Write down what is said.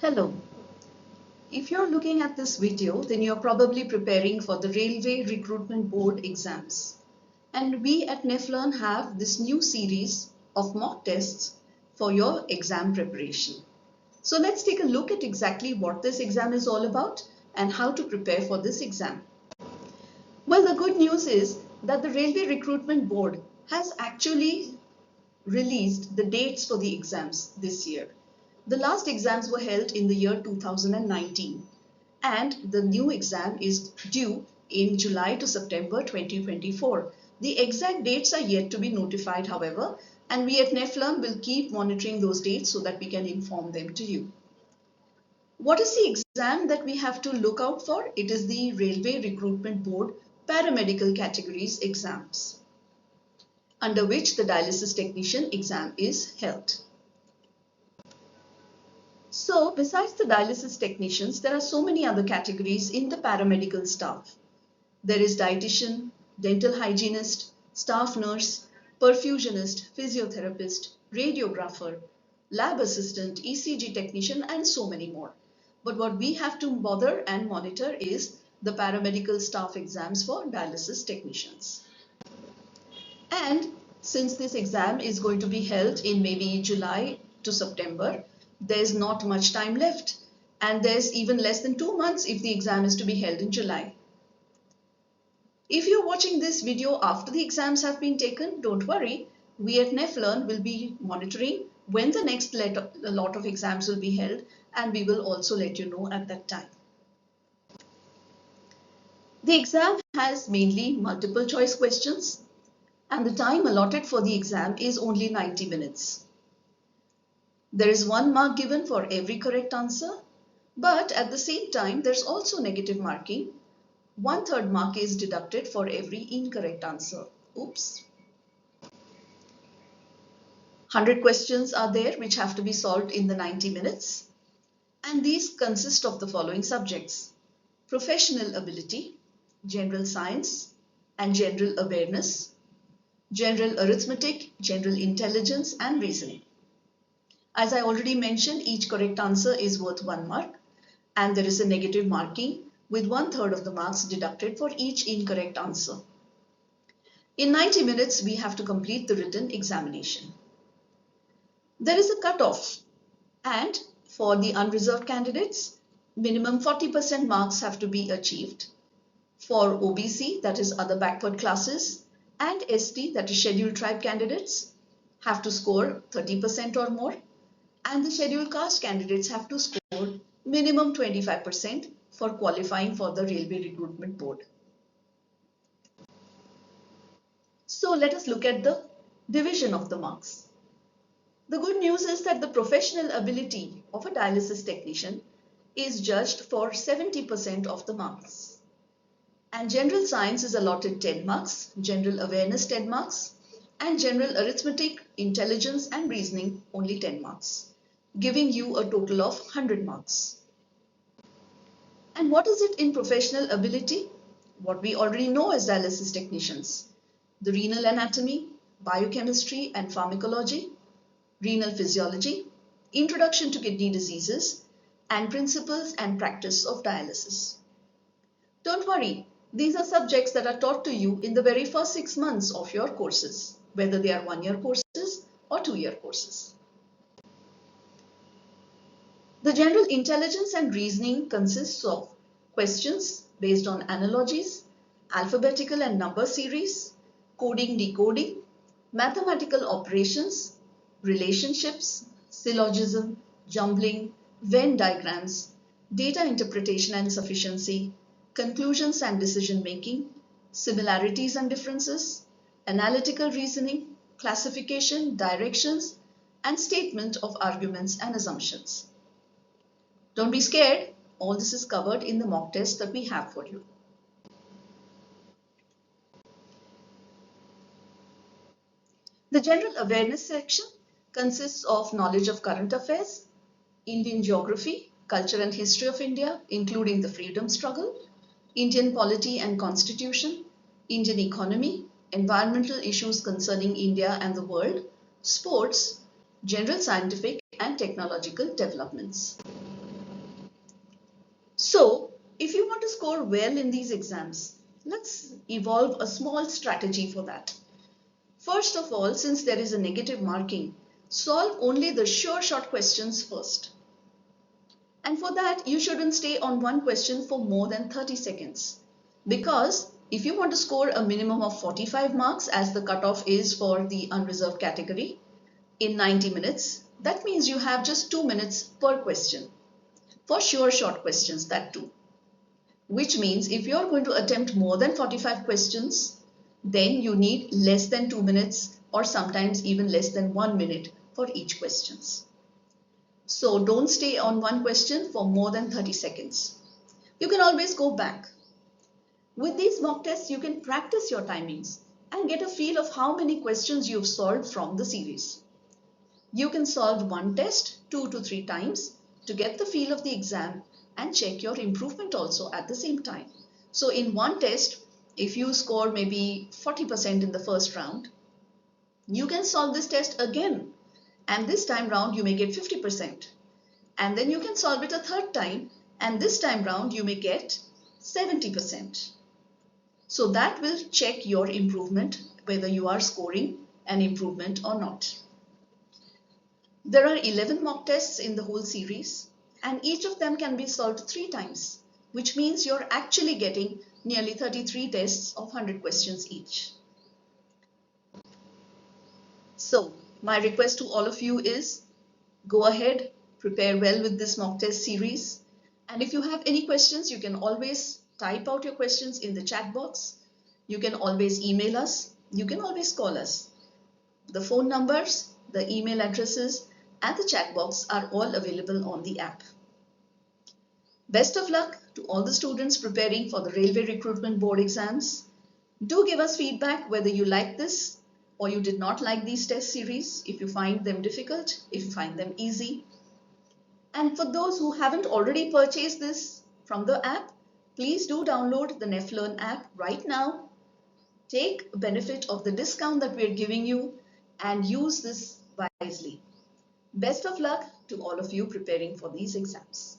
Hello. If you're looking at this video, then you're probably preparing for the Railway Recruitment Board exams. And we at Nephlearn have this new series of mock tests for your exam preparation. So let's take a look at exactly what this exam is all about and how to prepare for this exam. Well, the good news is that the Railway Recruitment Board has actually released the dates for the exams this year. The last exams were held in the year 2019 and the new exam is due in July to September 2024. The exact dates are yet to be notified, however, and we at Nephlearn will keep monitoring those dates so that we can inform them to you. What is the exam that we have to look out for? It is the Railway Recruitment Board Paramedical Categories exams, under which the Dialysis Technician exam is held. So, besides the dialysis technicians, there are so many other categories in the paramedical staff. There is dietitian, dental hygienist, staff nurse, perfusionist, physiotherapist, radiographer, lab assistant, ECG technician, and so many more. But what we have to bother and monitor is the paramedical staff exams for dialysis technicians. And since this exam is going to be held in maybe July to September, there's not much time left, and there's even less than 2 months if the exam is to be held in July. If you're watching this video after the exams have been taken, don't worry. We at Nephlearn will be monitoring when the next lot of exams will be held, and we will also let you know at that time. The exam has mainly multiple choice questions, and the time allotted for the exam is only 90 minutes. There is 1 mark given for every correct answer, but at the same time, there's also negative marking. 1/3 mark is deducted for every incorrect answer. Oops. 100 questions are there which have to be solved in the 90 minutes. And these consist of the following subjects: professional ability, general science and general awareness, general arithmetic, general intelligence and reasoning. As I already mentioned, each correct answer is worth 1 mark, and there is a negative marking with 1/3 of the marks deducted for each incorrect answer. In 90 minutes, we have to complete the written examination. There is a cutoff, and for the unreserved candidates, minimum 40% marks have to be achieved. For OBC, that is other backward classes, and ST, that is scheduled tribe candidates, have to score 30% or more. And the scheduled caste candidates have to score minimum 25% for qualifying for the Railway Recruitment Board. So let us look at the division of the marks. The good news is that the professional ability of a dialysis technician is judged for 70% of the marks. And general science is allotted 10 marks, general awareness 10 marks, and general arithmetic, intelligence and reasoning only 10 marks, giving you a total of 100 marks. And what is it in professional ability? What we already know as dialysis technicians: the renal anatomy, biochemistry and pharmacology, renal physiology, introduction to kidney diseases, and principles and practice of dialysis. Don't worry, these are subjects that are taught to you in the very first 6 months of your courses, whether they are 1-year courses or 2-year courses. The general intelligence and reasoning consists of questions based on analogies, alphabetical and number series, coding, decoding, mathematical operations, relationships, syllogism, jumbling, Venn diagrams, data interpretation and sufficiency, conclusions and decision making, similarities and differences, analytical reasoning, classification, directions, and statement of arguments and assumptions. Don't be scared, all this is covered in the mock test that we have for you. The general awareness section consists of knowledge of current affairs, Indian geography, culture and history of India, including the freedom struggle, Indian polity and constitution, Indian economy, environmental issues concerning India and the world, sports, general scientific and technological developments. So, if you want to score well in these exams, let's evolve a small strategy for that. First of all, since there is a negative marking, solve only the sure shot questions first. And for that, you shouldn't stay on one question for more than 30 seconds. Because if you want to score a minimum of 45 marks as the cutoff is for the unreserved category in 90 minutes, that means you have just 2 minutes per question. For sure shot questions, that too. Which means if you're going to attempt more than 45 questions, then you need less than 2 minutes or sometimes even less than 1 minute for each questions. So don't stay on one question for more than 30 seconds. You can always go back. With these mock tests, you can practice your timings and get a feel of how many questions you've solved from the series. You can solve one test 2 to 3 times to get the feel of the exam and check your improvement also at the same time. So in one test, if you score maybe 40% in the first round, you can solve this test again, and this time round you may get 50%. And then you can solve it a third time, and this time round you may get 70%. So that will check your improvement, whether you are scoring an improvement or not. There are 11 mock tests in the whole series, and each of them can be solved 3 times, which means you're actually getting nearly 33 tests of 100 questions each. So, my request to all of you is, go ahead, prepare well with this mock test series, and if you have any questions, you can always type out your questions in the chat box. You can always email us, you can always call us. The phone numbers, the email addresses, and the chat box are all available on the app. Best of luck to all the students preparing for the Railway Recruitment Board exams. Do give us feedback whether you like this or you did not like these test series, if you find them difficult, if you find them easy. And for those who haven't already purchased this from the app, please do download the Nephlearn app right now. Take benefit of the discount that we're giving you and use this wisely. Best of luck to all of you preparing for these exams.